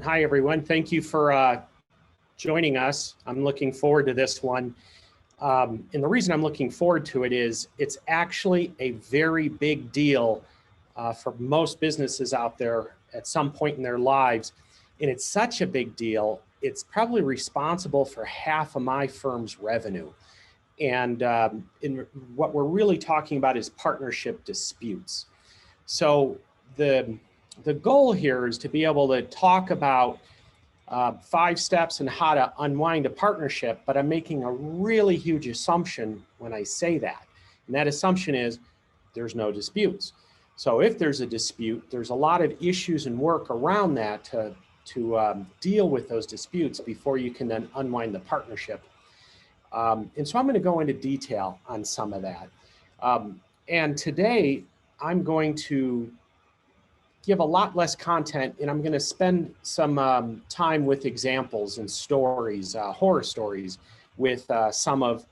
Hi, everyone. Thank you for joining us. I'm looking forward to this one. And the reason I'm looking forward to it is it's actually a very big deal for most businesses out there at some point in their lives. And it's such a big deal, it's probably responsible for half of my firm's revenue. And what we're really talking about is partnership disputes. So the goal here is to be able to talk about 5 steps and how to unwind a partnership, but I'm making a really huge assumption when I say that. And that assumption is there's no disputes. So if there's a dispute, there's a lot of issues and work around that to deal with those disputes before you can then unwind the partnership. And so I'm going to go into detail on some of that. And today I'm going to give a lot less content, and I'm going to spend some time with examples and stories, horror stories, with some of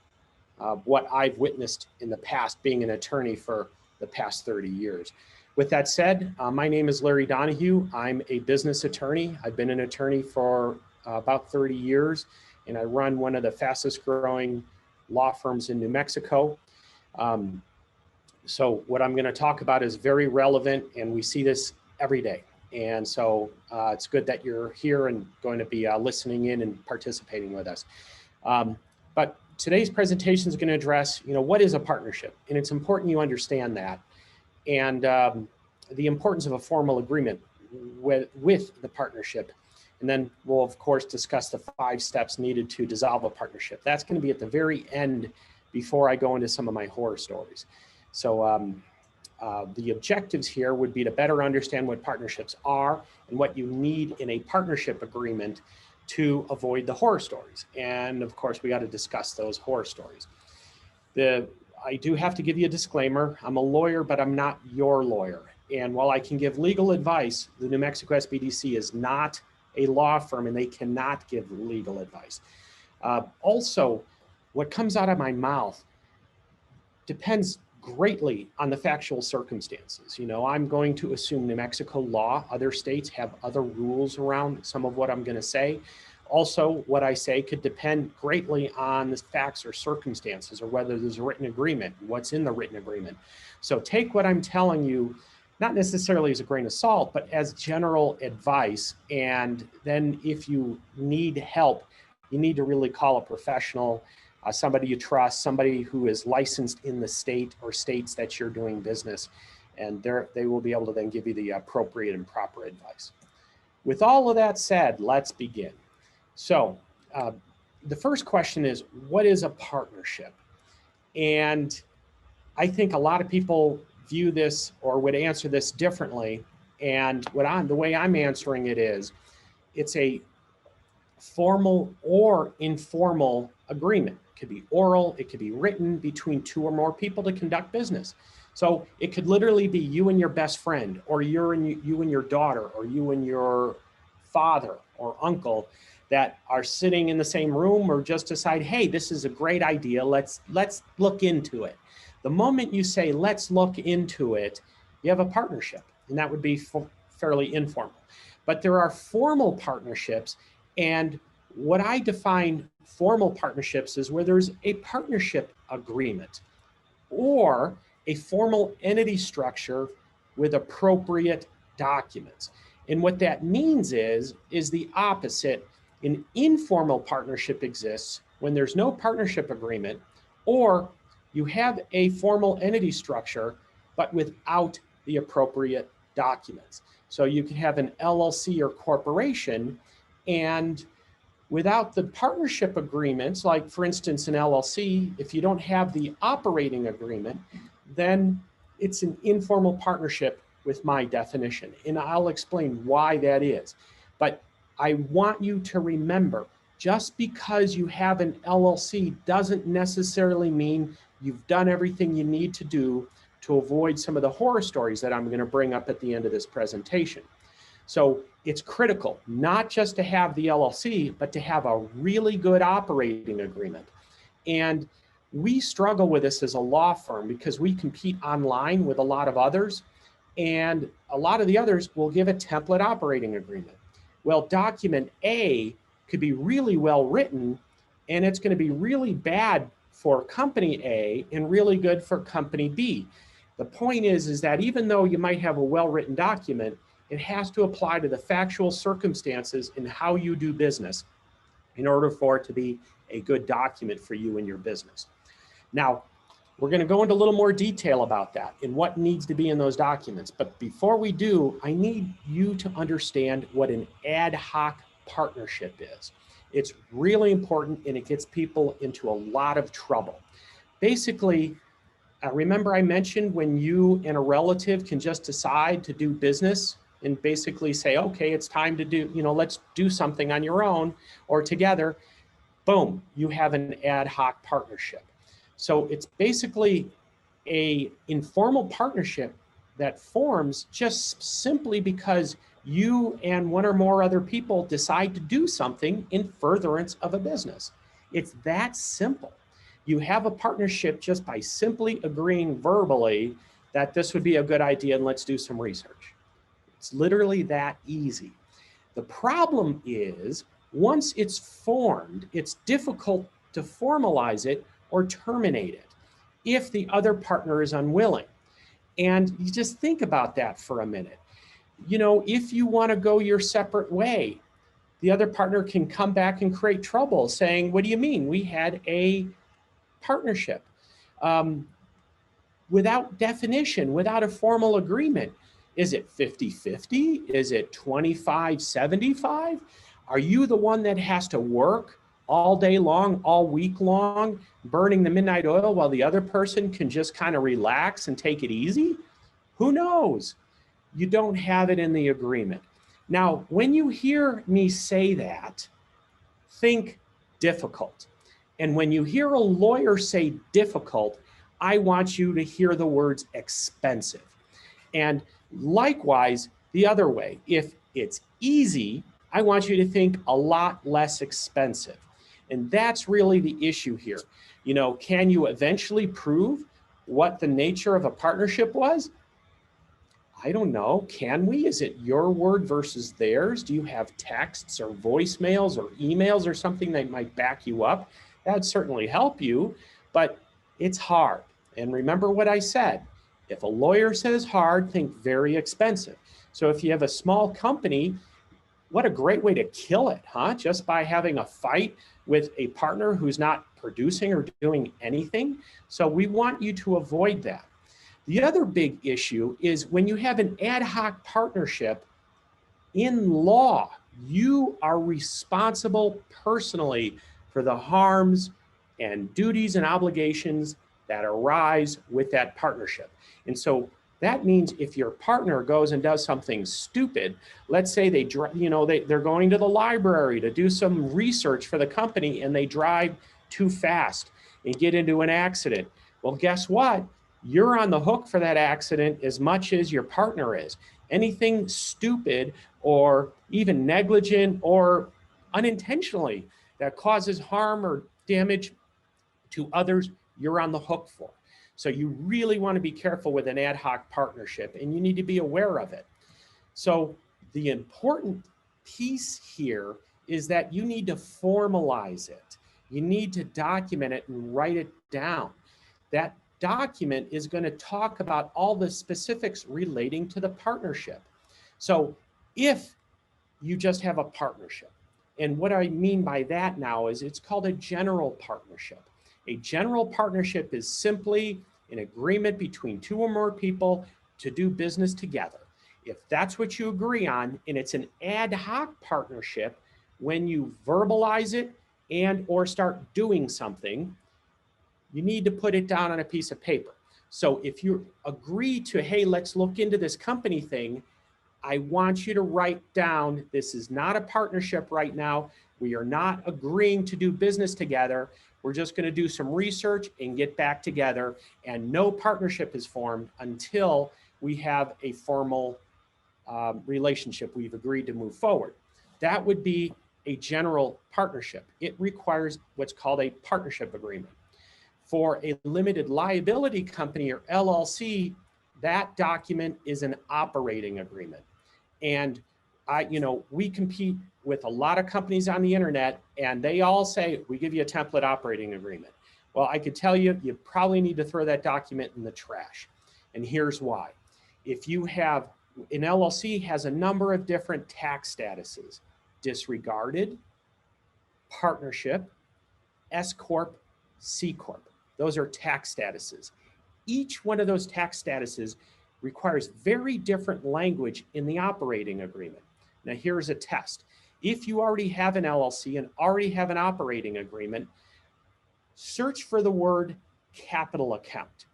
what I've witnessed in the past, being an attorney for the past 30 years. With that said, my name is Larry Donahue. I'm a business attorney. I've been an attorney for about 30 years, and I run one of the fastest growing law firms in New Mexico. So what I'm going to talk about is very relevant, and we see this every day. And so it's good that you're here and going to be listening in and participating with us. But today's presentation is going to address, what is a partnership? And it's important you understand that. And the importance of a formal agreement with the partnership. And then we'll, of course, discuss the 5 steps needed to dissolve a partnership. That's going to be at the very end before I go into some of my horror stories. So the objectives here would be to better understand what partnerships are and what you need in a partnership agreement to avoid the horror stories. And of course, we got to discuss those horror stories. I do have to give you a disclaimer. I'm a lawyer, but I'm not your lawyer. And while I can give legal advice, the New Mexico SBDC is not a law firm and they cannot give legal advice. Also, what comes out of my mouth depends greatly on the factual circumstances. I'm going to assume New Mexico law, other states have other rules around some of what I'm going to say. Also, what I say could depend greatly on the facts or circumstances or whether there's a written agreement, what's in the written agreement. So take what I'm telling you, not necessarily as a grain of salt, but as general advice. And then if you need help, you need to really call a professional, somebody you trust, somebody who is licensed in the state or states that you're doing business, and they will be able to then give you the appropriate and proper advice. With all of that said, let's begin. So the first question is, what is a partnership? And I think a lot of people view this or would answer this differently. And the way I'm answering it is, it's a formal or informal agreement. It could be oral, it could be written between 2 or more people to conduct business. So it could literally be you and your best friend, or you and your daughter, or you and your father or uncle that are sitting in the same room, or just decide, hey, this is a great idea, let's look into it. The moment you say, let's look into it, you have a partnership, and that would be fairly informal. But there are formal partnerships, and what I define formal partnerships is where there's a partnership agreement or a formal entity structure with appropriate documents. And what that means is the opposite. An informal partnership exists when there's no partnership agreement, or you have a formal entity structure, but without the appropriate documents. So you can have an LLC or corporation, and without the partnership agreements, like for instance, an LLC, if you don't have the operating agreement, then it's an informal partnership with my definition. And I'll explain why that is. But I want you to remember, just because you have an LLC doesn't necessarily mean you've done everything you need to do to avoid some of the horror stories that I'm going to bring up at the end of this presentation. So it's critical not just to have the LLC, but to have a really good operating agreement. And we struggle with this as a law firm because we compete online with a lot of others, and a lot of the others will give a template operating agreement. Well, document A could be really well written, and it's going to be really bad for company A and really good for company B. The point is that even though you might have a well-written document, it has to apply to the factual circumstances in how you do business in order for it to be a good document for you and your business. Now, we're going to go into a little more detail about that and what needs to be in those documents. But before we do, I need you to understand what an ad hoc partnership is. It's really important, and it gets people into a lot of trouble. Basically, remember I mentioned when you and a relative can just decide to do business and basically say, okay, it's time to do, let's do something on your own or together. Boom, you have an ad hoc partnership. So it's basically an informal partnership that forms just simply because you and one or more other people decide to do something in furtherance of a business. It's that simple. You have a partnership just by simply agreeing verbally that this would be a good idea and let's do some research. It's literally that easy. The problem is, once it's formed, it's difficult to formalize it or terminate it if the other partner is unwilling. And you just think about that for a minute. If you want to go your separate way, the other partner can come back and create trouble saying, what do you mean? We had a partnership without definition, without a formal agreement. Is it 50-50? Is it 25-75? Are you the one that has to work all day long, all week long, burning the midnight oil while the other person can just kind of relax and take it easy? Who knows? You don't have it in the agreement. Now, when you hear me say that, think difficult. And when you hear a lawyer say difficult, I want you to hear the words expensive. And likewise, the other way, if it's easy, I want you to think a lot less expensive. And that's really the issue here. Can you eventually prove what the nature of a partnership was? I don't know. Can we? Is it your word versus theirs? Do you have texts or voicemails or emails or something that might back you up? That'd certainly help you, but it's hard. And remember what I said. If a lawyer says hard, think very expensive. So if you have a small company, what a great way to kill it, huh? Just by having a fight with a partner who's not producing or doing anything. So we want you to avoid that. The other big issue is when you have an ad hoc partnership, in law, you are responsible personally for the harms and duties and obligations that arise with that partnership. And so that means if your partner goes and does something stupid, let's say they're going to the library to do some research for the company and they drive too fast and get into an accident. Well, guess what? You're on the hook for that accident as much as your partner is. Anything stupid or even negligent or unintentionally that causes harm or damage to others, you're on the hook for. So you really want to be careful with an ad hoc partnership, and you need to be aware of it. So the important piece here is that you need to formalize it. You need to document it and write it down. That document is going to talk about all the specifics relating to the partnership. So if you just have a partnership, and what I mean by that now is it's called a general partnership. A general partnership is simply an agreement between two or more people to do business together. If that's what you agree on, and it's an ad hoc partnership, when you verbalize it and or start doing something, you need to put it down on a piece of paper. So if you agree to, hey, let's look into this company thing, I want you to write down, this is not a partnership right now. We are not agreeing to do business together. We're just going to do some research and get back together. And no partnership is formed until we have a formal relationship. We've agreed to move forward. That would be a general partnership. It requires what's called a partnership agreement. For a limited liability company or LLC, that document is an operating agreement. And We compete with a lot of companies on the internet, and they all say, we give you a template operating agreement. Well, I could tell you, you probably need to throw that document in the trash. And here's why. If you have, an LLC has a number of different tax statuses: disregarded, partnership, S Corp, C Corp. Those are tax statuses. Each one of those tax statuses requires very different language in the operating agreement. Now, here's a test. If you already have an LLC and already have an operating agreement, search for the word capital account.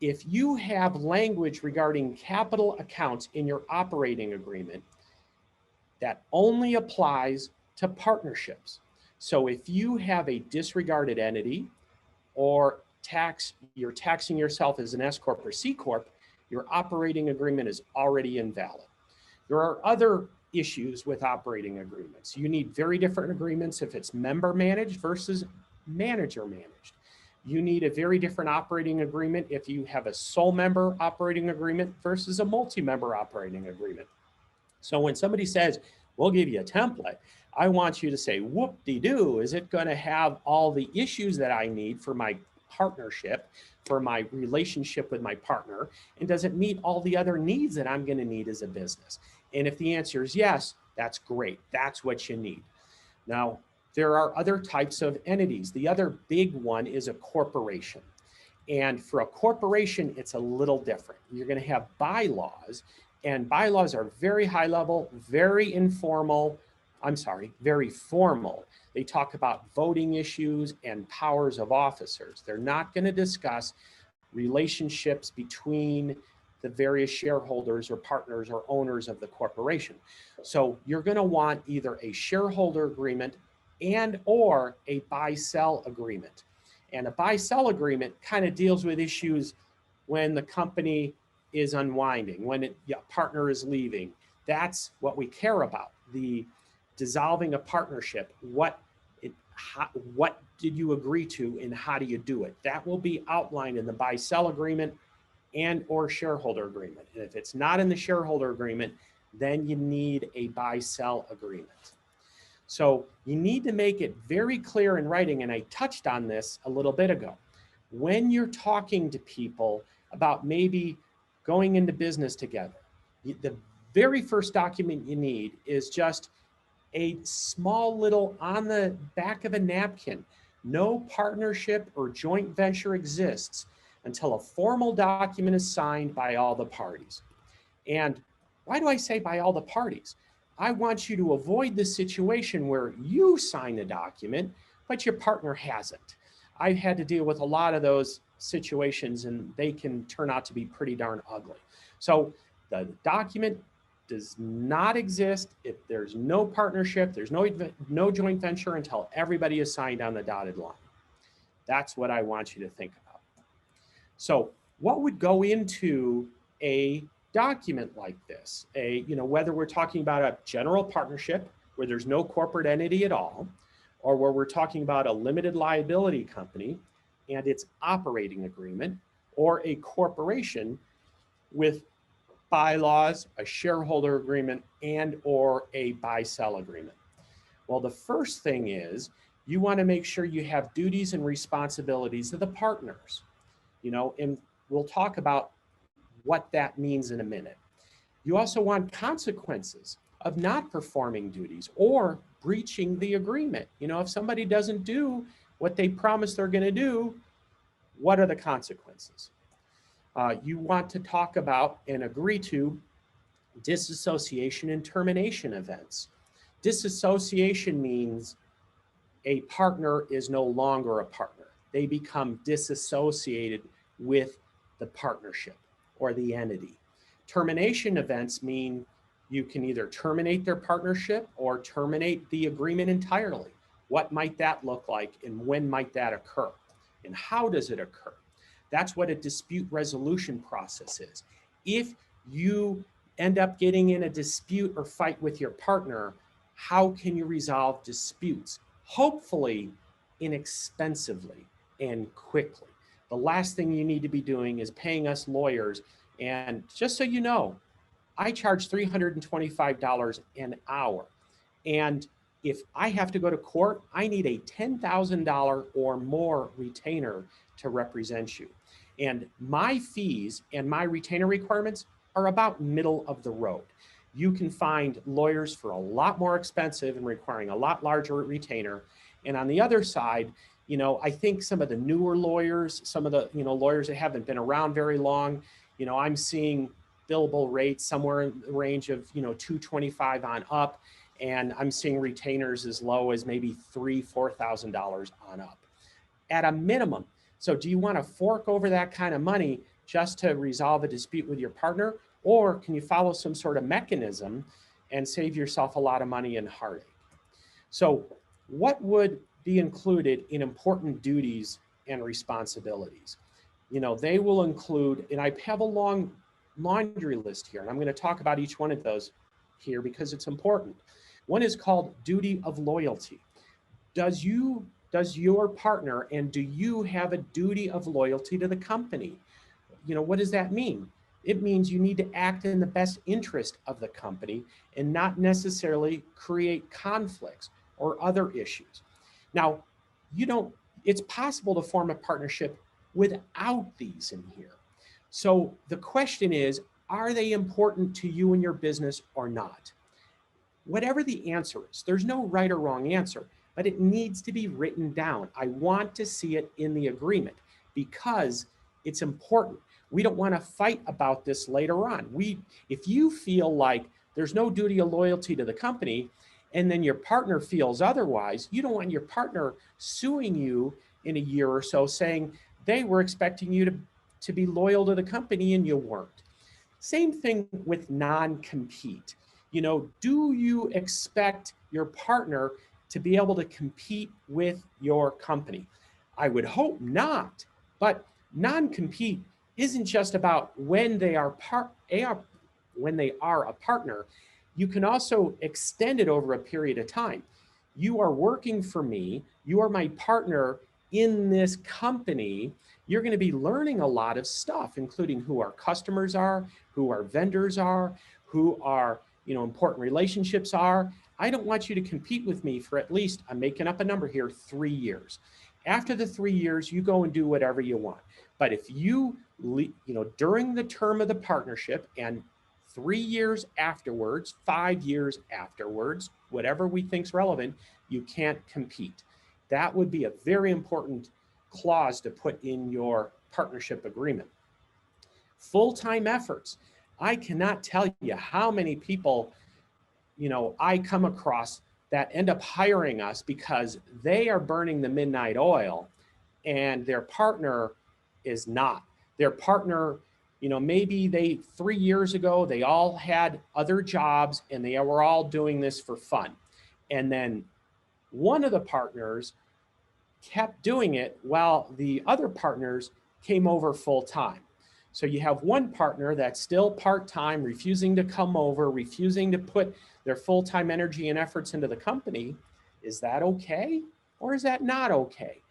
If you have language regarding capital accounts in your operating agreement, that only applies to partnerships. So if you have a disregarded entity, or you're taxing yourself as an S Corp or C Corp, your operating agreement is already invalid. There are other issues with operating agreements. You need very different agreements if it's member managed versus manager managed. You need a very different operating agreement if you have a sole member operating agreement versus a multi-member operating agreement. So when somebody says, we'll give you a template, I want you to say, whoop-de-doo, is it going to have all the issues that I need for my partnership, for my relationship with my partner, and does it meet all the other needs that I'm going to need as a business? And if the answer is yes, that's great. That's what you need. Now, there are other types of entities. The other big one is a corporation. And for a corporation, it's a little different. You're going to have bylaws, and bylaws are very high level, very formal. They talk about voting issues and powers of officers. They're not going to discuss relationships between the various shareholders or partners or owners of the corporation. So you're going to want either a shareholder agreement and or a buy-sell agreement. And a buy-sell agreement kind of deals with issues when the company is unwinding, when a partner is leaving. That's what we care about. The dissolving a partnership, what did you agree to and how do you do it? That will be outlined in the buy-sell agreement and or shareholder agreement. And if it's not in the shareholder agreement, then you need a buy-sell agreement. So you need to make it very clear in writing, and I touched on this a little bit ago. When you're talking to people about maybe going into business together, the very first document you need is just a small little on the back of a napkin. No partnership or joint venture exists until a formal document is signed by all the parties. And why do I say by all the parties? I want you to avoid the situation where you sign a document, but your partner hasn't. I've had to deal with a lot of those situations, and they can turn out to be pretty darn ugly. So the document does not exist if there's no partnership, there's no joint venture until everybody is signed on the dotted line. That's what I want you to think about. So what would go into a document like this? Whether we're talking about a general partnership where there's no corporate entity at all, or where we're talking about a limited liability company and its operating agreement, or a corporation with bylaws, a shareholder agreement, and or a buy-sell agreement. Well, the first thing is you want to make sure you have duties and responsibilities of the partners, and we'll talk about what that means in a minute. You also want consequences of not performing duties or breaching the agreement. If somebody doesn't do what they promised they're going to do, what are the consequences? You want to talk about and agree to disassociation and termination events. Disassociation means a partner is no longer a partner. They become disassociated with the partnership or the entity. Termination events mean you can either terminate their partnership or terminate the agreement entirely. What might that look like, and when might that occur? And how does it occur? That's what a dispute resolution process is. If you end up getting in a dispute or fight with your partner, how can you resolve disputes? Hopefully inexpensively and quickly. The last thing you need to be doing is paying us lawyers. And just so you know, I charge $325 an hour. And if I have to go to court, I need a $10,000 or more retainer to represent you. And my fees and my retainer requirements are about middle of the road. You can find lawyers for a lot more expensive and requiring a lot larger retainer. And on the other side, I think some of the newer lawyers, some of the, lawyers that haven't been around very long, I'm seeing billable rates somewhere in the range of, $225 on up. And I'm seeing retainers as low as maybe $3,000-$4,000 on up at a minimum. So do you want to fork over that kind of money just to resolve a dispute with your partner? Or can you follow some sort of mechanism and save yourself a lot of money and heartache? So what would be included in important duties and responsibilities? They will include, and I have a long laundry list here, and I'm going to talk about each one of those here because it's important. One is called duty of loyalty. Does your partner, and do you have a duty of loyalty to the company? What does that mean? It means you need to act in the best interest of the company and not necessarily create conflicts or other issues. Now, it's possible to form a partnership without these in here. So the question is, are they important to you and your business or not? Whatever the answer is, there's no right or wrong answer, but it needs to be written down. I want to see it in the agreement because it's important. We don't want to fight about this later on. If you feel like there's no duty of loyalty to the company and then your partner feels otherwise, you don't want your partner suing you in a year or so saying they were expecting you to be loyal to the company and you weren't. Same thing with non-compete. Do you expect your partner to be able to compete with your company? I would hope not, but non-compete isn't just about when they are a partner. You can also extend it over a period of time. You are working for me, you are my partner in this company. You're going to be learning a lot of stuff, including who our customers are, who our vendors are, who our important relationships are. I don't want you to compete with me for at least, I'm making up a number here, 3 years. After the 3 years, you go and do whatever you want. But if during the term of the partnership and 3 years afterwards, 5 years afterwards, whatever we think's relevant, you can't compete. That would be a very important clause to put in your partnership agreement. Full-time efforts. I cannot tell you how many people, I come across that end up hiring us because they are burning the midnight oil and their partner is not. Their partner, maybe 3 years ago, they all had other jobs and they were all doing this for fun. And then one of the partners kept doing it while the other partners came over full time. So you have one partner that's still part-time, refusing to come over, refusing to put their full-time energy and efforts into the company. Is that okay? Or is that not okay?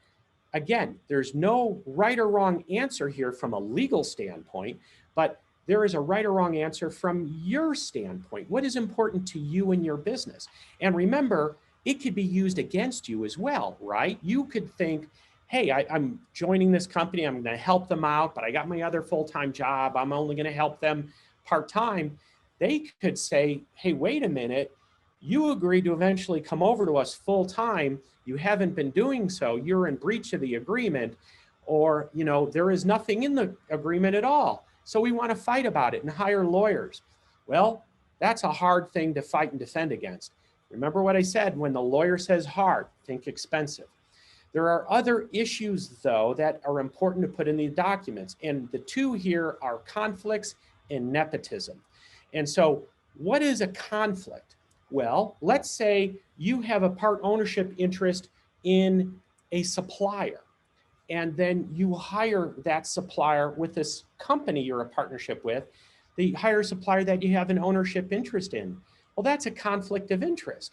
Again, there's no right or wrong answer here from a legal standpoint, but there is a right or wrong answer from your standpoint. What is important to you and your business? And remember, it could be used against you as well, right? You could think, hey, I'm joining this company, I'm going to help them out, but I got my other full-time job, I'm only going to help them part-time. They could say, hey, wait a minute, you agreed to eventually come over to us full-time, you haven't been doing so, you're in breach of the agreement, or there is nothing in the agreement at all. So we want to fight about it and hire lawyers. Well, that's a hard thing to fight and defend against. Remember what I said, when the lawyer says hard, think expensive. There are other issues, though, that are important to put in the documents. And the two here are conflicts and nepotism. And so what is a conflict? Well, let's say you have a part ownership interest in a supplier, and then you hire that supplier with this company you're a partnership with. They hire a supplier that you have an ownership interest in. Well, that's a conflict of interest.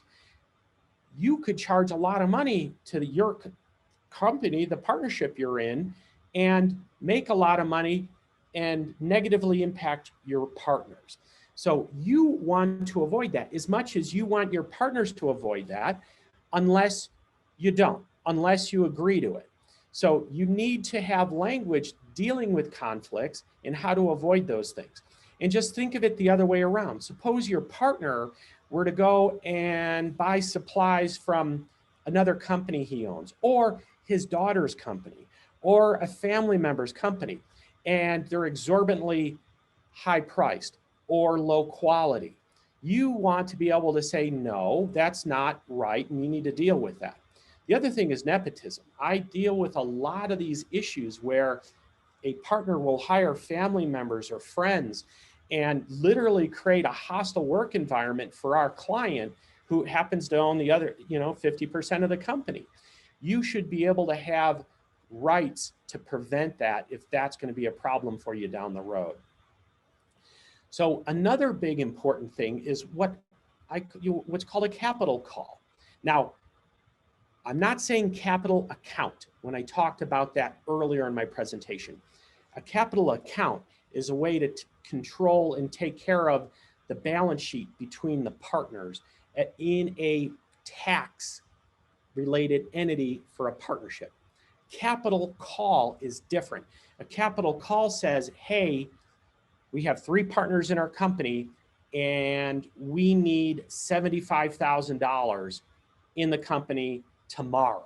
You could charge a lot of money to your company, the partnership you're in, and make a lot of money and negatively impact your partners. So you want to avoid that as much as you want your partners to avoid that, unless you don't, unless you agree to it. So you need to have language dealing with conflicts and how to avoid those things. And just think of it the other way around. Suppose your partner were to go and buy supplies from another company he owns, or his daughter's company, or a family member's company, and they're exorbitantly high priced or low quality. You want to be able to say, no, that's not right, and you need to deal with that. The other thing is nepotism. I deal with a lot of these issues where a partner will hire family members or friends and literally create a hostile work environment for our client who happens to own the other, 50% of the company. You should be able to have rights to prevent that if that's going to be a problem for you down the road. So another big important thing is what's called a capital call. Now, I'm not saying capital account when I talked about that earlier in my presentation. A capital account is a way to control and take care of the balance sheet between the partners in a tax-related entity for a partnership. Capital call is different. A capital call says, hey, we have 3 partners in our company and we need $75,000 in the company tomorrow.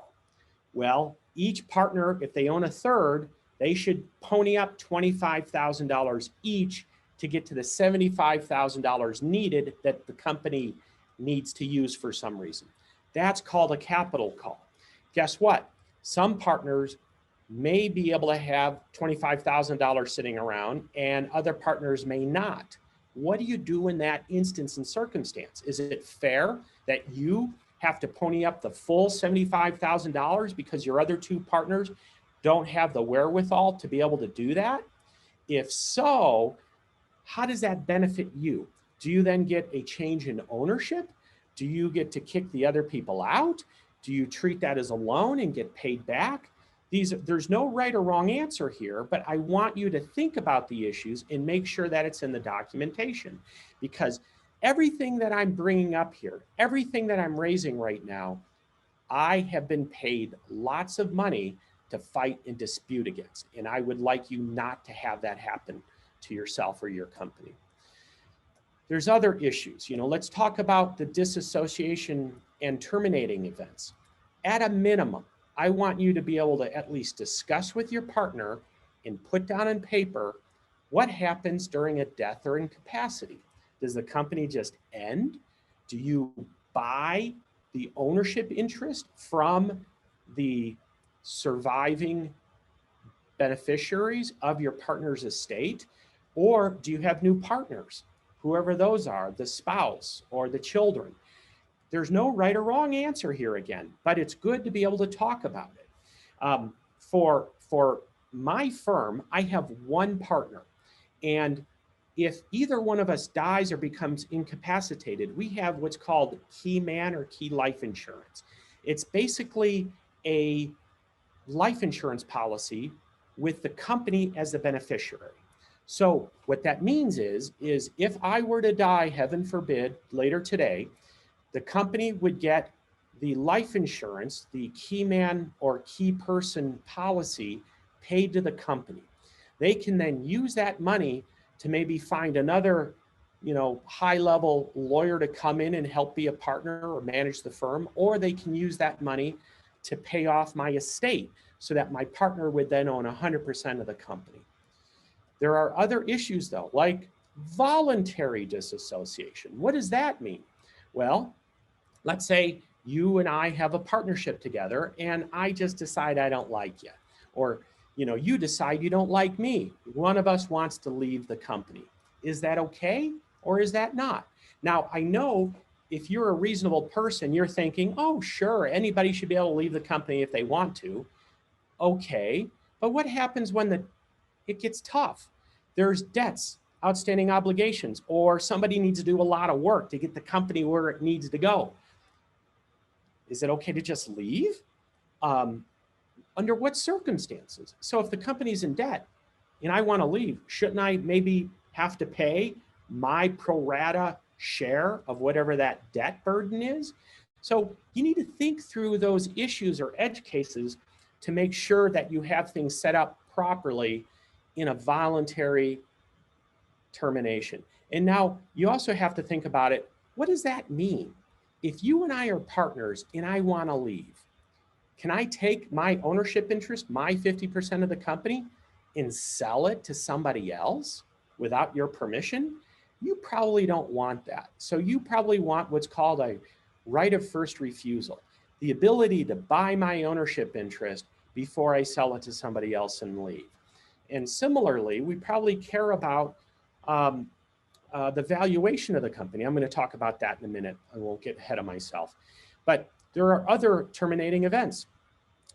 Well, each partner, if they own a third, they should pony up $25,000 each to get to the $75,000 needed that the company needs to use for some reason. That's called a capital call. Guess what? Some partners may be able to have $25,000 sitting around and other partners may not. What do you do in that instance and circumstance? Is it fair that you have to pony up the full $75,000 because your other 2 partners don't have the wherewithal to be able to do that? If so, how does that benefit you? Do you then get a change in ownership? Do you get to kick the other people out? Do you treat that as a loan and get paid back? There's no right or wrong answer here, but I want you to think about the issues and make sure that it's in the documentation, because everything that I'm bringing up here, everything that I'm raising right now, I have been paid lots of money to fight and dispute against, and I would like you not to have that happen to yourself or your company. There's other issues. Let's talk about the disassociation and terminating events. At a minimum, I want you to be able to at least discuss with your partner and put down on paper what happens during a death or incapacity. Does the company just end? Do you buy the ownership interest from the surviving beneficiaries of your partner's estate? Or do you have new partners, whoever those are, the spouse or the children? There's no right or wrong answer here again, but it's good to be able to talk about it. For my firm, I have 1 partner, and if either one of us dies or becomes incapacitated, we have what's called key man or key life insurance. It's basically a life insurance policy with the company as the beneficiary. So what that means is if I were to die, heaven forbid, later today, the company would get the life insurance, the key man or key person policy paid to the company. They can then use that money to maybe find another, high-level lawyer to come in and help be a partner or manage the firm, or they can use that money to pay off my estate so that my partner would then own 100% of the company. There are other issues though, like voluntary disassociation. What does that mean? Well, let's say you and I have a partnership together and I just decide I don't like you, or you decide you don't like me. One of us wants to leave the company. Is that okay or is that not? Now, I know if you're a reasonable person, you're thinking, oh, sure, anybody should be able to leave the company if they want to. Okay, but what happens when it gets tough? There's debts, outstanding obligations, or somebody needs to do a lot of work to get the company where it needs to go. Is it okay to just leave? Under what circumstances? So if the company's in debt and I want to leave, shouldn't I maybe have to pay my pro rata share of whatever that debt burden is. So you need to think through those issues or edge cases to make sure that you have things set up properly in a voluntary termination. And now you also have to think about it. What does that mean? If you and I are partners and I want to leave, can I take my ownership interest, my 50% of the company, and sell it to somebody else without your permission? You probably don't want that. So you probably want what's called a right of first refusal, the ability to buy my ownership interest before I sell it to somebody else and leave. And similarly, we probably care about the valuation of the company. I'm going to talk about that in a minute. I won't get ahead of myself. But there are other terminating events,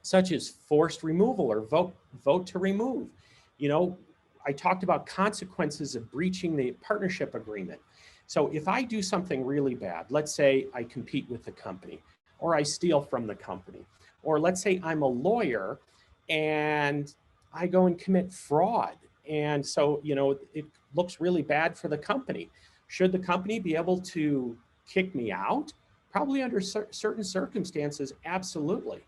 such as forced removal or vote to remove. You know, I talked about consequences of breaching the partnership agreement. So if I do something really bad, let's say I compete with the company, or I steal from the company, or let's say I'm a lawyer and I go and commit fraud. And so, you know, it looks really bad for the company. Should the company be able to kick me out? Probably under certain circumstances, absolutely.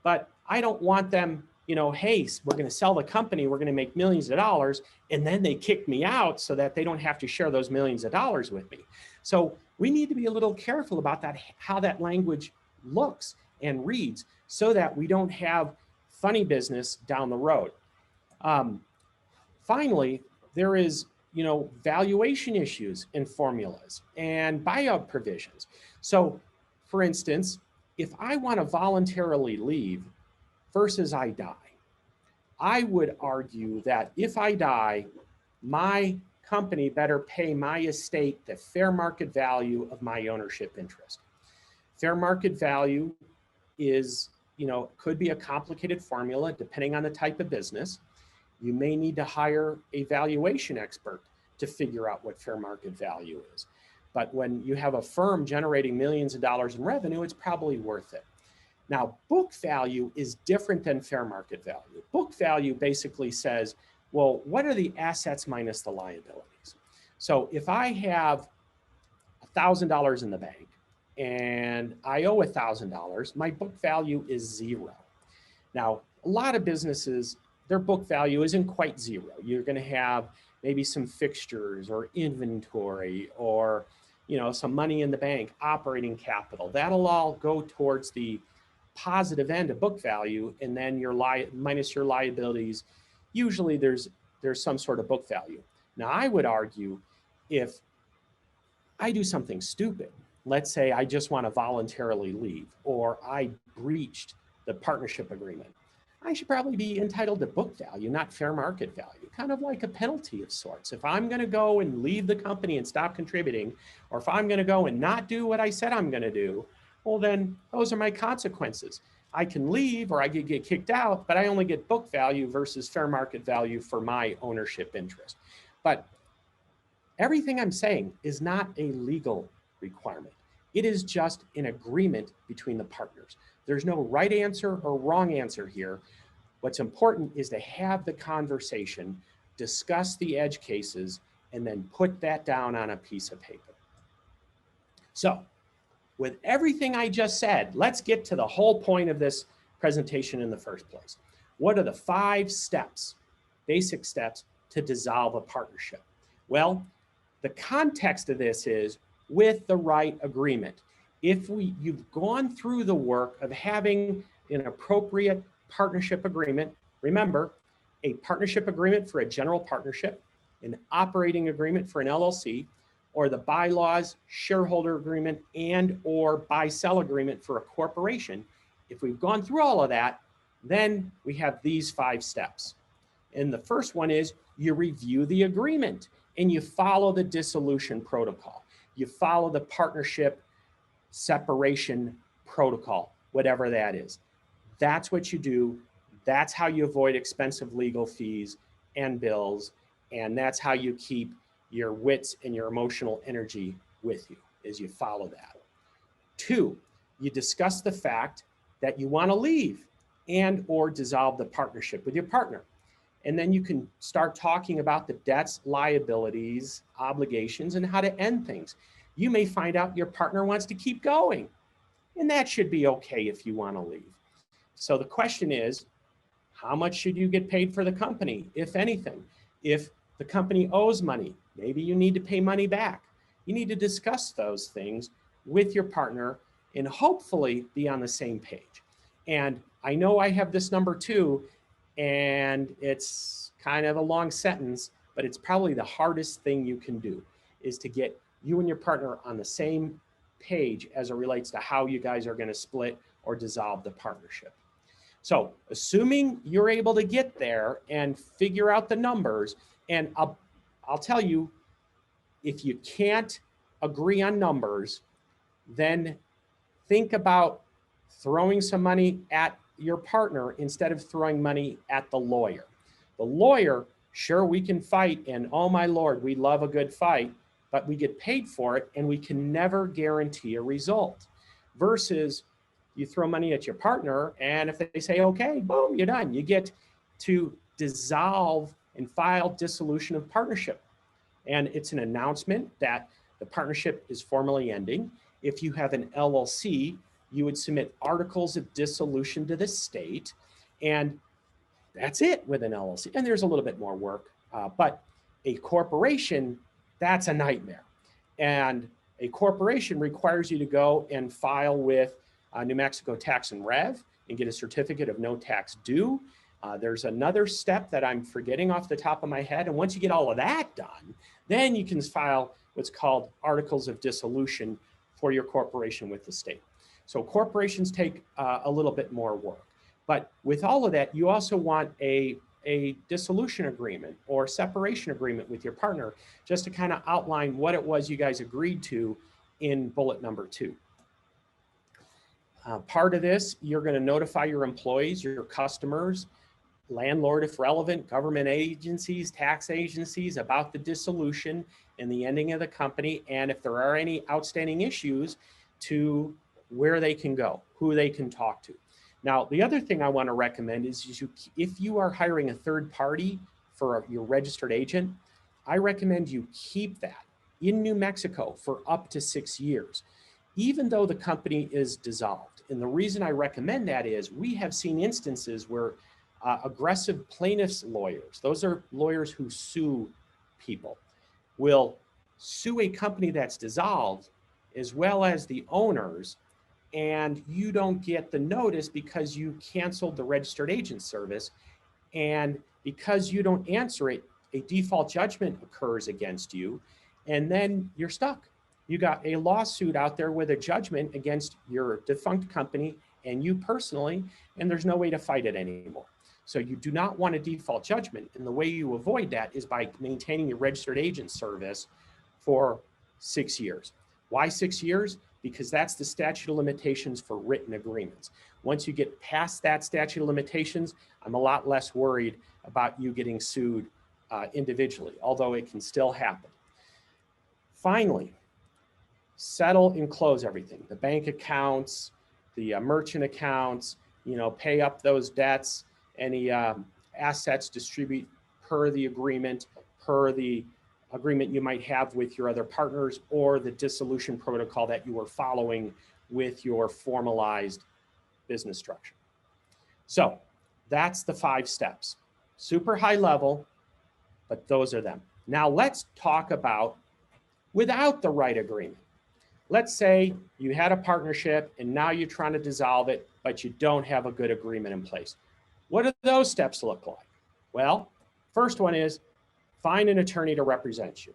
But I don't want them, you know, hey, we're going to sell the company, we're going to make millions of dollars, and then they kick me out so that they don't have to share those millions of dollars with me. So we need to be a little careful about that, how that language looks and reads, so that we don't have funny business down the road. Finally, there is, you know, valuation issues in formulas and buyout provisions. So for instance, if I want to voluntarily leave versus I die, I would argue that if I die, my company better pay my estate the fair market value of my ownership interest. Fair market value is, you know, could be a complicated formula depending on the type of business. You may need to hire a valuation expert to figure out what fair market value is. But when you have a firm generating millions of dollars in revenue, it's probably worth it. Now, book value is different than fair market value. Book value basically says, well, what are the assets minus the liabilities? So if I have $1,000 in the bank and I owe $1,000, my book value is zero. Now, a lot of businesses, their book value isn't quite zero. You're going to have maybe some fixtures or inventory or, you know, some money in the bank, operating capital. That'll all go towards the positive end of book value, and then your minus your liabilities. Usually there's some sort of book value. Now, I would argue if I do something stupid, let's say I just want to voluntarily leave, or I breached the partnership agreement, I should probably be entitled to book value, not fair market value, kind of like a penalty of sorts. If I'm going to go and leave the company and stop contributing, or if I'm going to go and not do what I said I'm going to do, well, then those are my consequences. I can leave or I could get kicked out, but I only get book value versus fair market value for my ownership interest. But everything I'm saying is not a legal requirement. It is just an agreement between the partners. There's no right answer or wrong answer here. What's important is to have the conversation, discuss the edge cases, and then put that down on a piece of paper. So with everything I just said, let's get to the whole point of this presentation in the first place. What are the 5 steps, basic steps to dissolve a partnership? Well, the context of this is with the right agreement. If you've gone through the work of having an appropriate partnership agreement, remember, a partnership agreement for a general partnership, an operating agreement for an LLC, or the bylaws, shareholder agreement, and or buy-sell agreement for a corporation. If we've gone through all of that, then we have these 5 steps. And the first one is you review the agreement and you follow the dissolution protocol. You follow the partnership separation protocol, whatever that is. That's what you do. That's how you avoid expensive legal fees and bills. And that's how you keep your wits and your emotional energy with you, is you follow that. 2, you discuss the fact that you want to leave and or dissolve the partnership with your partner. And then you can start talking about the debts, liabilities, obligations, and how to end things. You may find out your partner wants to keep going, and that should be okay if you want to leave. So the question is, how much should you get paid for the company, if anything? If the company owes money, maybe you need to pay money back. You need to discuss those things with your partner and hopefully be on the same page. And I know I have this number 2, and it's kind of a long sentence, but it's probably the hardest thing you can do, is to get you and your partner on the same page as it relates to how you guys are going to split or dissolve the partnership. So assuming you're able to get there and figure out the numbers, and I'll tell you, if you can't agree on numbers, then think about throwing some money at your partner instead of throwing money at the lawyer. The lawyer, sure, we can fight, and oh my Lord, we love a good fight, but we get paid for it and we can never guarantee a result. Versus you throw money at your partner, and if they say, okay, boom, you're done. You get to dissolve and file dissolution of partnership. And it's an announcement that the partnership is formally ending. If you have an LLC, you would submit articles of dissolution to the state, and that's it with an LLC. And there's a little bit more work, but a corporation, that's a nightmare. And a corporation requires you to go and file with New Mexico Tax and Rev and get a certificate of no tax due. There's another step that I'm forgetting off the top of my head. And once you get all of that done, then you can file what's called articles of dissolution for your corporation with the state. So corporations take a little bit more work. But with all of that, you also want a dissolution agreement or separation agreement with your partner, just to kind of outline what it was you guys agreed to in bullet number 2. Part of this, you're going to notify your employees, your customers, landlord if relevant, government agencies, tax agencies about the dissolution and the ending of the company, and if there are any outstanding issues, to where they can go, who they can talk to. Now, the other thing I want to recommend is if you are hiring a third party for your registered agent, I recommend you keep that in New Mexico for up to 6 years, even though the company is dissolved. And the reason I recommend that is we have seen instances where aggressive plaintiffs' lawyers, those are lawyers who sue people, will sue a company that's dissolved as well as the owners, and you don't get the notice because you canceled the registered agent service. And because you don't answer it, a default judgment occurs against you, and then you're stuck. You got a lawsuit out there with a judgment against your defunct company and you personally, and there's no way to fight it anymore. So you do not want a default judgment. And the way you avoid that is by maintaining your registered agent service for 6 years. Why 6 years? Because that's the statute of limitations for written agreements. Once you get past that statute of limitations, I'm a lot less worried about you getting sued individually, although it can still happen. Finally, settle and close everything. The bank accounts, the merchant accounts, pay up those debts, any assets distribute per the agreement, you might have with your other partners, or the dissolution protocol that you are following with your formalized business structure. So that's the 5 steps. Super high level, but those are them. Now let's talk about without the right agreement. Let's say you had a partnership and now you're trying to dissolve it, but you don't have a good agreement in place. What do those steps look like? Well, first one is find an attorney to represent you.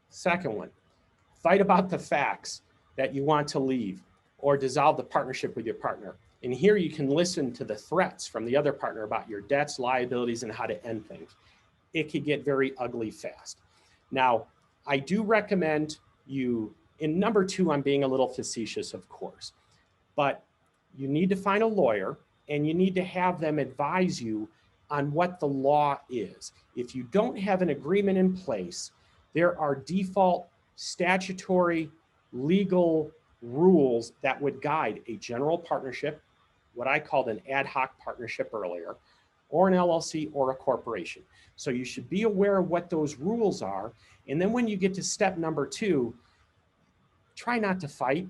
Second one, fight about the facts that you want to leave or dissolve the partnership with your partner. And here you can listen to the threats from the other partner about your debts, liabilities, and how to end things. It could get very ugly fast. Now, I do recommend you, in number 2, I'm being a little facetious, of course, but you need to find a lawyer and you need to have them advise you on what the law is. If you don't have an agreement in place, there are default statutory legal rules that would guide a general partnership, what I called an ad hoc partnership earlier, or an LLC or a corporation. So you should be aware of what those rules are. And then when you get to step number 2, try not to fight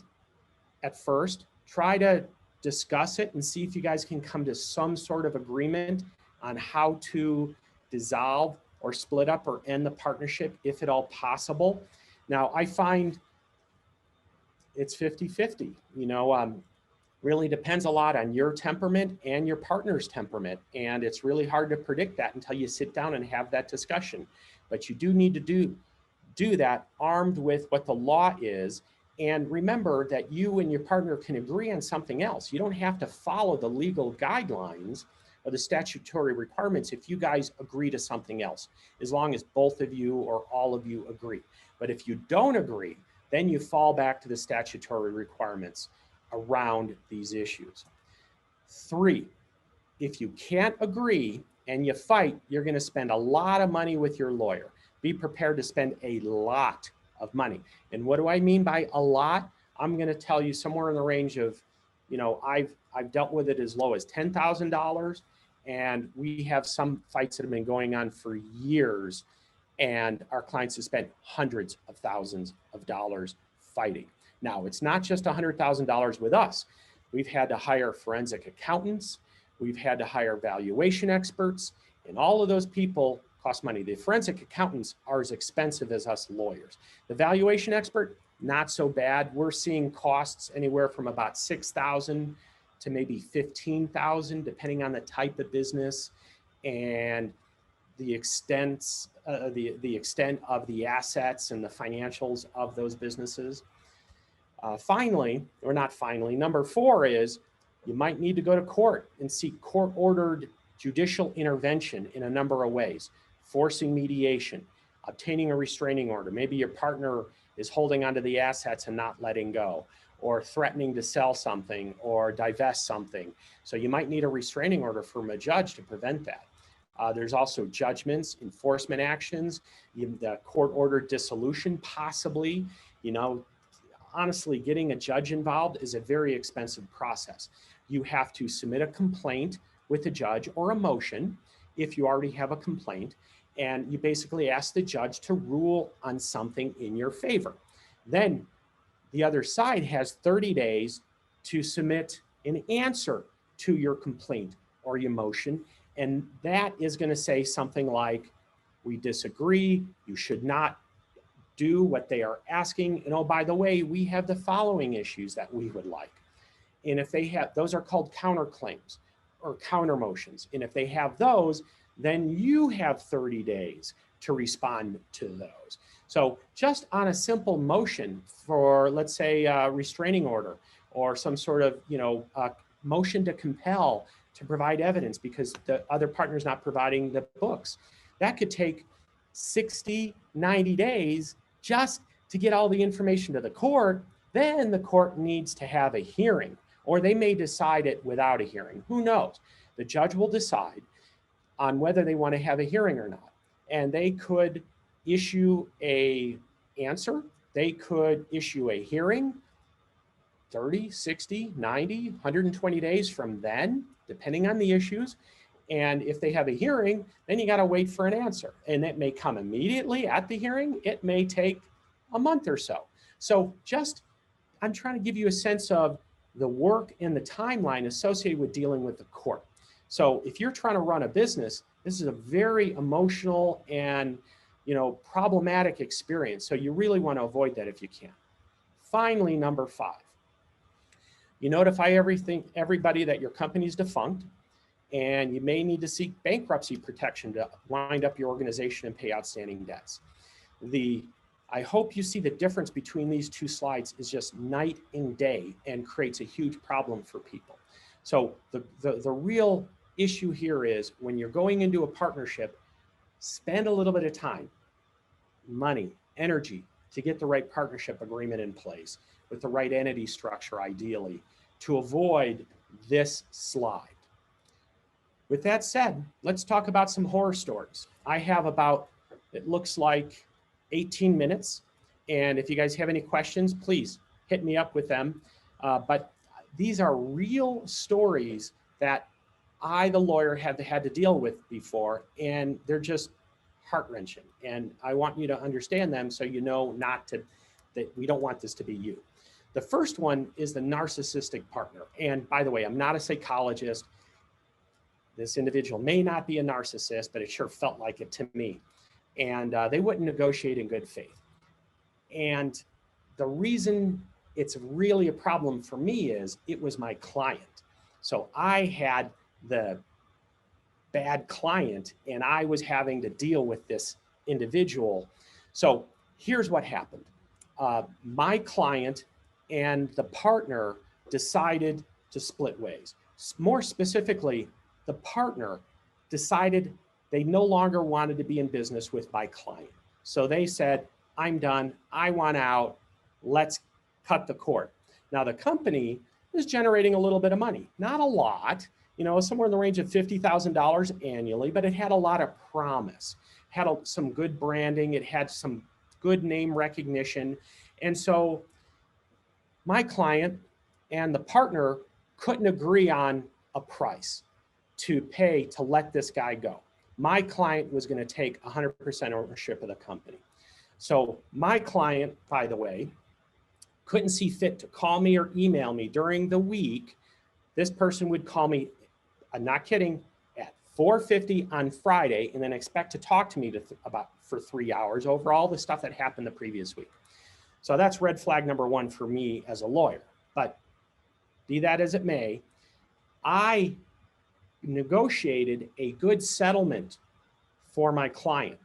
at first. Try to discuss it and see if you guys can come to some sort of agreement on how to dissolve or split up or end the partnership, if at all possible. Now, I find it's 50-50. Really depends a lot on your temperament and your partner's temperament. And it's really hard to predict that until you sit down and have that discussion. But you do need to do that armed with what the law is. And remember that you and your partner can agree on something else. You don't have to follow the legal guidelines or the statutory requirements if you guys agree to something else, as long as both of you or all of you agree. But if you don't agree, then you fall back to the statutory requirements around these issues. 3, if you can't agree and you fight, you're going to spend a lot of money with your lawyer. Be prepared to spend a lot of money. And what do I mean by a lot? I'm going to tell you somewhere in the range of, I've dealt with it as low as $10,000, and we have some fights that have been going on for years, and our clients have spent hundreds of thousands of dollars fighting. Now, it's not just $100,000 with us. We've had to hire forensic accountants. We've had to hire valuation experts, and all of those people cost money. The forensic accountants are as expensive as us lawyers. The valuation expert, not so bad. We're seeing costs anywhere from about $6,000 to maybe $15,000, depending on the type of business and the extent of the assets and the financials of those businesses. Number 4 is you might need to go to court and seek court-ordered judicial intervention in a number of ways. Forcing mediation, obtaining a restraining order. Maybe your partner is holding onto the assets and not letting go, or threatening to sell something or divest something. So you might need a restraining order from a judge to prevent that. There's also judgments, enforcement actions, the court-ordered dissolution, possibly. Honestly, getting a judge involved is a very expensive process. You have to submit a complaint with a judge or a motion if you already have a complaint, and you basically ask the judge to rule on something in your favor. Then the other side has 30 days to submit an answer to your complaint or your motion, and that is going to say something like, we disagree, you should not do what they are asking, and oh, by the way, we have the following issues that we would like. And if they have, those are called counterclaims or counter motions. And if they have those, then you have 30 days to respond to those. So just on a simple motion for, let's say, a restraining order or some sort of, motion to compel to provide evidence because the other partner's not providing the books, that could take 60, 90 days just to get all the information to the court. Then the court needs to have a hearing, or they may decide it without a hearing. Who knows? The judge will decide on whether they want to have a hearing or not. And they could issue an answer. They could issue a hearing 30, 60, 90, 120 days from then, depending on the issues. And if they have a hearing, then you got to wait for an answer. And it may come immediately at the hearing. It may take a month or so. So I'm trying to give you a sense of the work and the timeline associated with dealing with the court. So if you're trying to run a business, this is a very emotional and problematic experience. So you really want to avoid that if you can. Finally, number 5, you notify everybody that your company is defunct, and you may need to seek bankruptcy protection to wind up your organization and pay outstanding debts. I hope you see the difference between these 2 slides is just night and day and creates a huge problem for people. So the real issue here is when you're going into a partnership, spend a little bit of time, money, energy to get the right partnership agreement in place with the right entity structure, ideally, to avoid this slide. With that said, let's talk about some horror stories. I have about, it looks like 18 minutes. And if you guys have any questions, please hit me up with them. But these are real stories that the lawyer, have had to deal with before, and they're just heart-wrenching. And I want you to understand them so you know that we don't want this to be you. The first one is the narcissistic partner. And by the way, I'm not a psychologist. This individual may not be a narcissist, but it sure felt like it to me. And they wouldn't negotiate in good faith. And the reason it's really a problem for me is it was my client. So I had the bad client and I was having to deal with this individual. So here's what happened. My client and the partner decided to split ways. More specifically, the partner decided they no longer wanted to be in business with my client. So they said, I'm done, I want out, let's cut the cord. Now the company is generating a little bit of money, not a lot, somewhere in the range of $50,000 annually, but it had a lot of promise, had some good branding, it had some good name recognition. And so my client and the partner couldn't agree on a price to pay to let this guy go. My client was going to take 100% ownership of the company. So my client, by the way, couldn't see fit to call me or email me during the week. This person would call me, I'm not kidding, at 4:50 on Friday and then expect to talk to me for 3 hours over all the stuff that happened the previous week. So that's red flag number one for me as a lawyer. But be that as it may, I negotiated a good settlement for my client.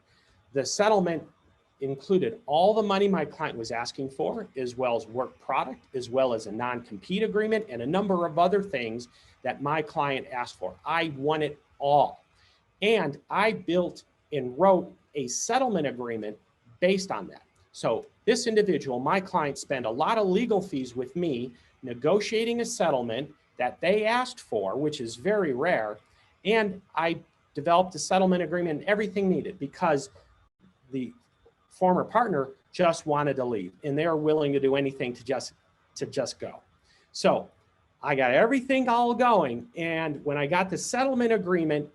The settlement included all the money my client was asking for, as well as work product, as well as a non-compete agreement and a number of other things that my client asked for. I won it all. And I built and wrote a settlement agreement based on that. So this individual, my client, spent a lot of legal fees with me negotiating a settlement that they asked for, which is very rare. And I developed a settlement agreement and everything needed because the former partner just wanted to leave and they're willing to do anything to just go. So I got everything all going. And when I got the settlement agreement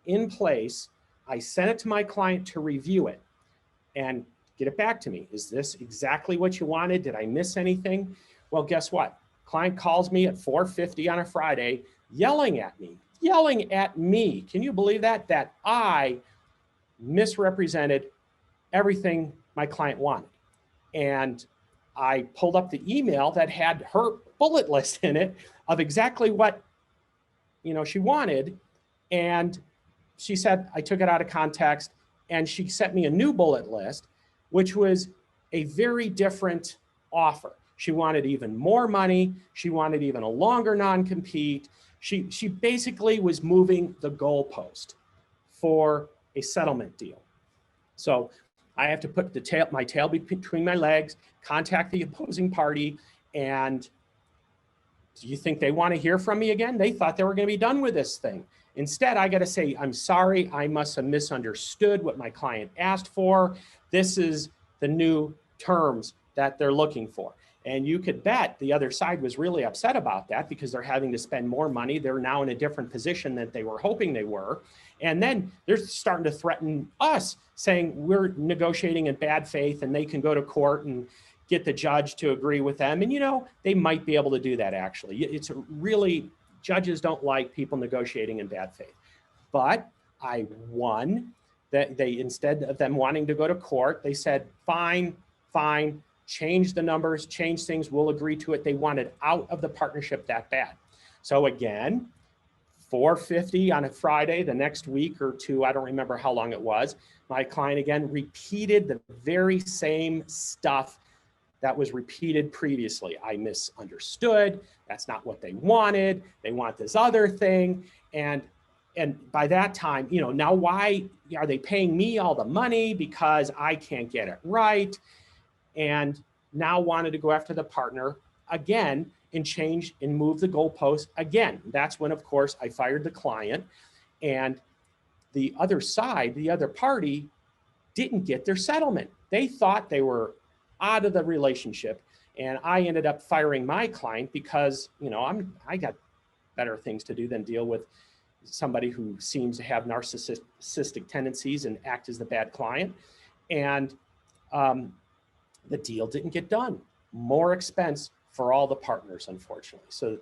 in place, I sent it to my client to review it and get it back to me. Is this exactly what you wanted? Did I miss anything? Well, guess what? Client calls me at 4:50 on a Friday, yelling at me. Can you believe that? That I misrepresented everything my client wanted. And I pulled up the email that had her bullet list in it of exactly what she wanted. And she said, I took it out of context, and she sent me a new bullet list, which was a very different offer. She wanted even more money. She wanted even a longer non-compete. She basically was moving the goalpost for a settlement deal. So I have to put my tail between my legs, contact the opposing party, and do you think they want to hear from me again? They thought they were going to be done with this thing. Instead, I got to say, I'm sorry, I must have misunderstood what my client asked for. This is the new terms that they're looking for. And you could bet the other side was really upset about that because they're having to spend more money. They're now in a different position than they were hoping they were. And then they're starting to threaten us, saying we're negotiating in bad faith and they can go to court and get the judge to agree with them. And they might be able to do that actually. It's really, judges don't like people negotiating in bad faith. But I won. That they, instead of them wanting to go to court, they said, fine, change the numbers, change things, we'll agree to it. They wanted out of the partnership that bad. So again, 4:50 on a Friday, the next week or two, I don't remember how long it was, my client again repeated the very same stuff that was repeated previously. I misunderstood. That's not what they wanted. They want this other thing. And by that time, now why are they paying me all the money because I can't get it right? And now wanted to go after the partner again and change and move the goalpost again. That's when, of course, I fired the client, and the other side, the other party, didn't get their settlement. They thought they were out of the relationship, and I ended up firing my client because I got better things to do than deal with somebody who seems to have narcissistic tendencies and act as the bad client. And the deal didn't get done. More expense for all the partners, unfortunately. So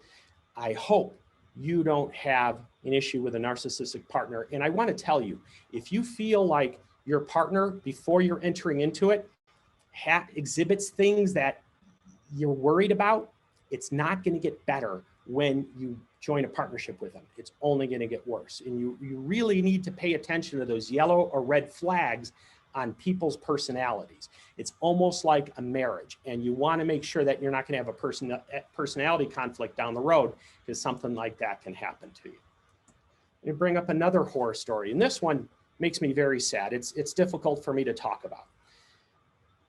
I hope you don't have an issue with a narcissistic partner. And I want to tell you, if you feel like your partner, before you're entering into it, exhibits things that you're worried about, it's not going to get better when you join a partnership with them. It's only going to get worse. And you really need to pay attention to those yellow or red flags on people's personalities. It's almost like a marriage, and you want to make sure that you're not going to have a personality conflict down the road, because something like that can happen to you. Let me bring up another horror story, and this one makes me very sad. It's difficult for me to talk about.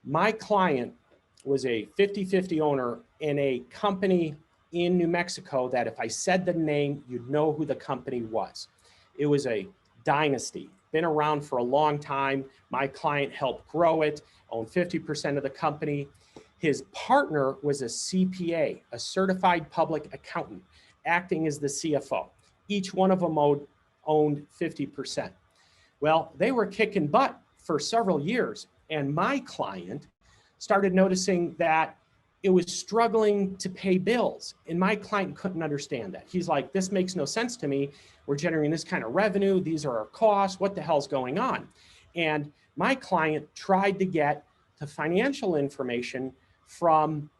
My client was a 50-50 owner in a company in New Mexico that if I said the name, you'd know who the company was. It was a dynasty, been around for a long time. My client helped grow it, owned 50% of the company. His partner was a CPA, a certified public accountant, acting as the CFO. Each one of them owned 50%. Well, they were kicking butt for several years, and my client started noticing that it was struggling to pay bills, and my client couldn't understand that. He's like, this makes no sense to me. We're generating this kind of revenue. These are our costs. What the hell's going on? And my client tried to get the financial information from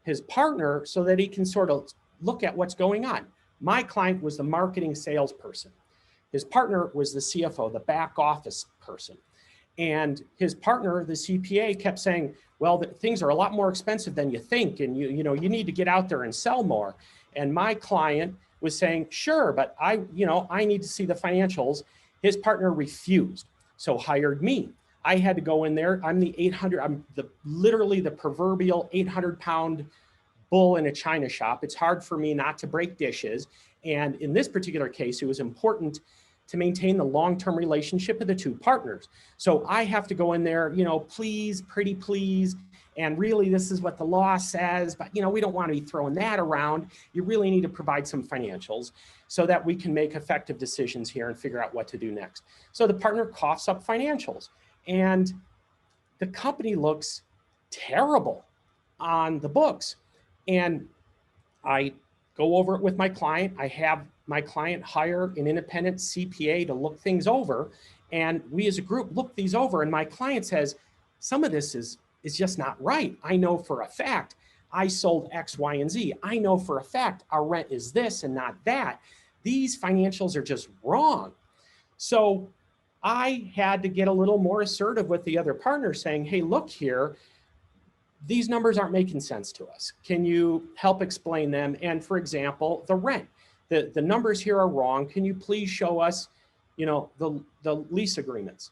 his partner so that he can sort of look at what's going on. My client was the marketing salesperson. His partner was the CFO, the back office person. And his partner, the CPA, kept saying, well, things are a lot more expensive than you think, and you need to get out there and sell more. And my client was saying, sure, but I need to see the financials. His partner refused, so hired me. I had to go in there. I'm literally the proverbial 800-pound bull in a china shop. It's hard for me not to break dishes. And in this particular case, it was important to maintain the long-term relationship of the two partners. So I have to go in there, please, pretty please. And really, this is what the law says, but we don't want to be throwing that around. You really need to provide some financials so that we can make effective decisions here and figure out what to do next. So the partner coughs up financials, and the company looks terrible on the books. And I go over it with my client. I have my client hire an independent CPA to look things over. And we as a group look these over. And my client says, some of this is just not right. I know for a fact I sold X, Y, and Z. I know for a fact our rent is this and not that. These financials are just wrong. So I had to get a little more assertive with the other partner, saying, hey, look here, these numbers aren't making sense to us. Can you help explain them? And for example, the rent, the numbers here are wrong. Can you please show us, the lease agreements?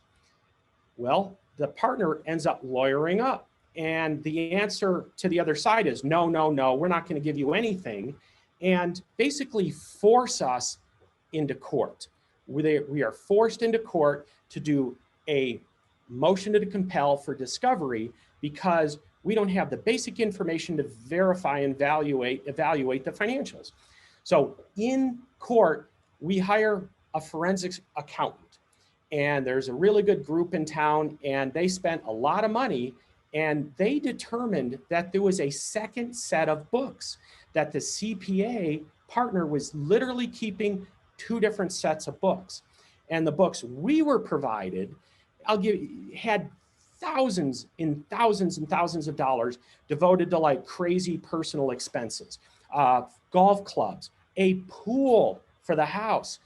Well, the partner ends up lawyering up. And the answer to the other side is, no, we're not going to give you anything. And basically force us into court. We are forced into court to do a motion to compel for discovery because we don't have the basic information to verify and evaluate the financials. So in court, we hire a forensics accountant, and there's a really good group in town, and they spent a lot of money, and they determined that there was a second set of books, that the CPA partner was literally keeping two different sets of books. And the books we were provided, had thousands and thousands and thousands of dollars devoted to like crazy personal expenses, golf clubs, a pool for the house.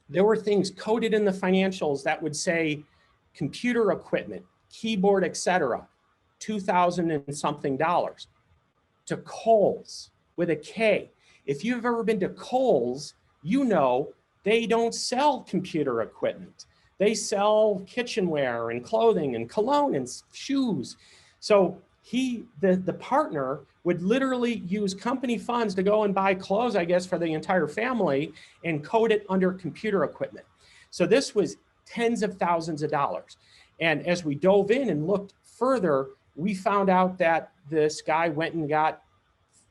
There were things coded in the financials that would say computer equipment, keyboard, etc., $2,000 and something dollars. To Kohl's with a K. If you've ever been to Kohl's, they don't sell computer equipment. They sell kitchenware and clothing and cologne and shoes. So the partner would literally use company funds to go and buy clothes, I guess, for the entire family and code it under computer equipment. So this was tens of thousands of dollars. And as we dove in and looked further, we found out that this guy went and got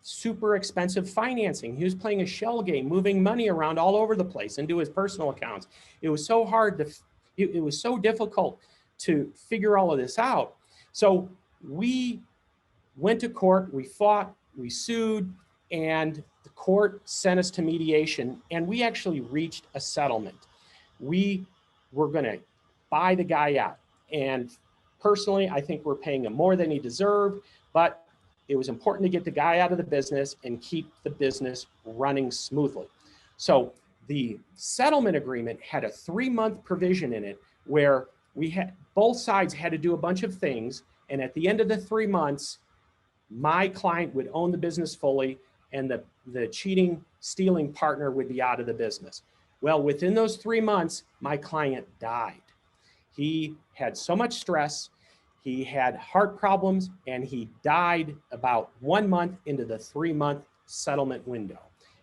super expensive financing. He was playing a shell game, moving money around all over the place into his personal accounts. It was so hard to, it was so difficult to figure all of this out. So we went to court, we fought, we sued, and the court sent us to mediation, and we actually reached a settlement. We were going to buy the guy out. And personally, I think we're paying him more than he deserved, but it was important to get the guy out of the business and keep the business running smoothly. So the settlement agreement had a 3-month provision in it where we had, both sides had to do a bunch of things. And at the end of the 3 months, my client would own the business fully and the cheating, stealing partner would be out of the business. Well, within those 3 months, my client died. He had so much stress, he had heart problems, and he died about 1 month into the 3-month settlement window.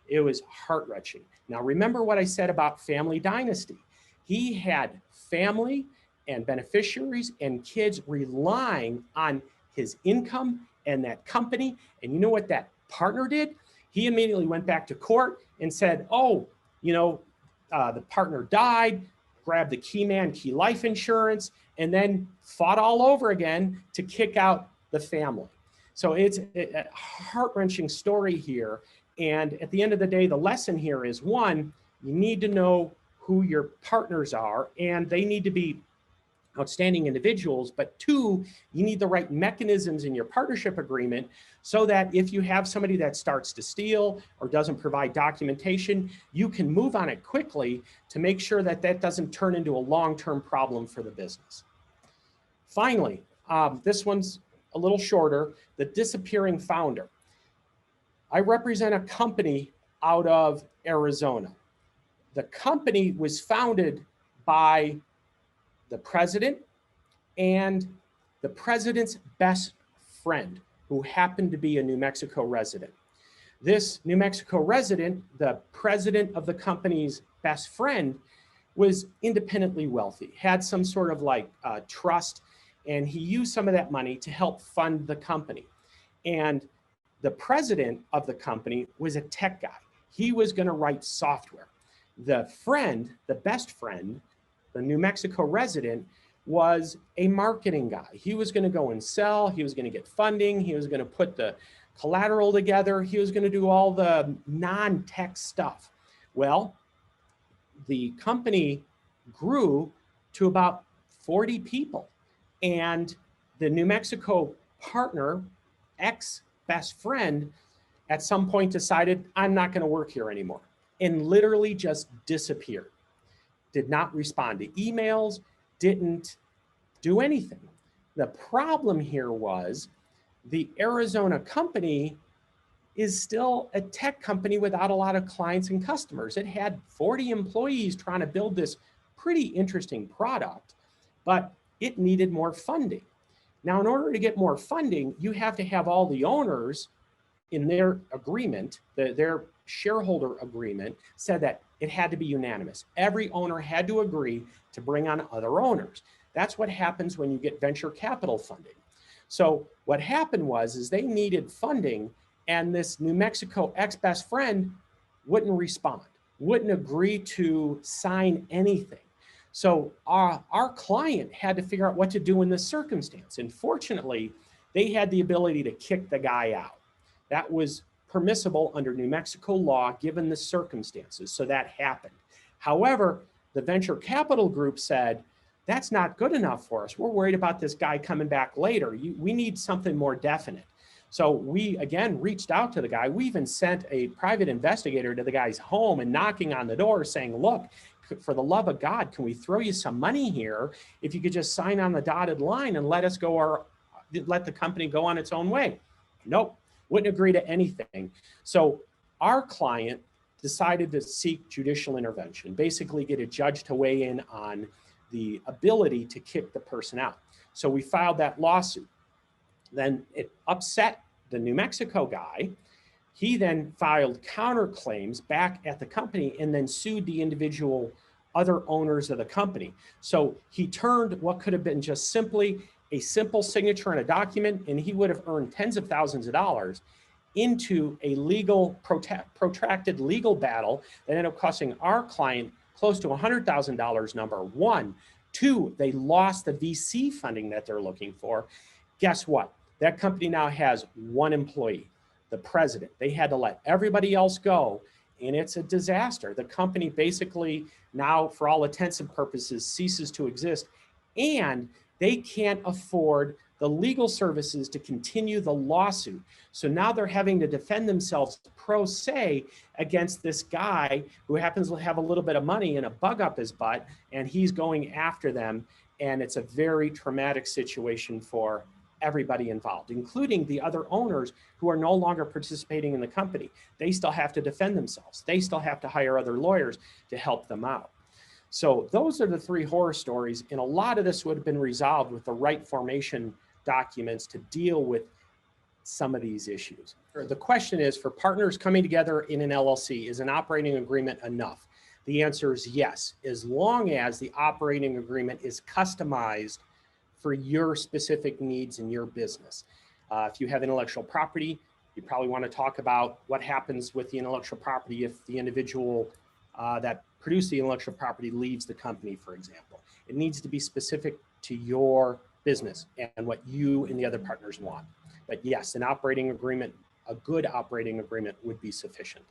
It was heart-wrenching. Now, remember what I said about family dynasty. He had family and beneficiaries and kids relying on his income and that company. And you know what that partner did? He immediately went back to court and said, oh, you know, the partner died, grabbed the key man, key life insurance, and then fought all over again to kick out the family. So it's a heart-wrenching story here. And at the end of the day, the lesson here is, one, you need to know who your partners are, and they need to be outstanding individuals. But two, you need the right mechanisms in your partnership agreement so that if you have somebody that starts to steal or doesn't provide documentation, you can move on it quickly to make sure that that doesn't turn into a long-term problem for the business. Finally, this one's a little shorter, the disappearing founder. I represent a company out of Arizona. The company was founded by the president and the president's best friend, who happened to be a New Mexico resident. This New Mexico resident, the president of the company's best friend, was independently wealthy, had some sort of like trust, and he used some of that money to help fund the company. And the president of the company was a tech guy. He was going to write software. The friend, the best friend, the New Mexico resident, was a marketing guy. He was going to go and sell. He was going to get funding. He was going to put the collateral together. He was going to do all the non-tech stuff. Well, the company grew to about 40 people. And the New Mexico partner, ex-best friend, at some point decided, I'm not going to work here anymore, and literally just disappeared. Did not respond to emails, didn't do anything. The problem here was the Arizona company is still a tech company without a lot of clients and customers. It had 40 employees trying to build this pretty interesting product, but it needed more funding. Now, in order to get more funding, you have to have all the owners in their agreement, their shareholder agreement said that it had to be unanimous. Every owner had to agree to bring on other owners. That's what happens when you get venture capital funding. So what happened was they needed funding, and this New Mexico ex-best friend wouldn't respond, wouldn't agree to sign anything. So our client had to figure out what to do in this circumstance. And fortunately, they had the ability to kick the guy out. That was permissible under New Mexico law, given the circumstances. So that happened. However, the venture capital group said, that's not good enough for us. We're worried about this guy coming back later. We need something more definite. So we, again, reached out to the guy. We even sent a private investigator to the guy's home and knocking on the door saying, look, for the love of God, can we throw you some money here? If you could just sign on the dotted line and let us go, or let the company go on its own way. Nope. Wouldn't agree to anything. So our client decided to seek judicial intervention, basically get a judge to weigh in on the ability to kick the person out. So we filed that lawsuit. Then it upset the New Mexico guy. He then filed counterclaims back at the company and then sued the individual other owners of the company. So he turned what could have been just simply a simple signature on a document, and he would have earned tens of thousands of dollars, into a protracted legal battle that ended up costing our client close to $100,000, number one. Two, they lost the VC funding that they're looking for. Guess what? That company now has one employee, the president. They had to let everybody else go, and it's a disaster. The company basically now, for all intents and purposes, ceases to exist, and they can't afford the legal services to continue the lawsuit. So now they're having to defend themselves pro se against this guy who happens to have a little bit of money and a bug up his butt, and he's going after them. And it's a very traumatic situation for everybody involved, including the other owners who are no longer participating in the company. They still have to defend themselves. They still have to hire other lawyers to help them out. So those are the three horror stories. And a lot of this would have been resolved with the right formation documents to deal with some of these issues. The question is, for partners coming together in an LLC, is an operating agreement enough? The answer is yes, as long as the operating agreement is customized for your specific needs in your business. If you have intellectual property, you probably want to talk about what happens with the intellectual property if the individual that produced the intellectual property leaves the company, for example. It needs to be specific to your business and what you and the other partners want. But yes, an operating agreement, a good operating agreement would be sufficient.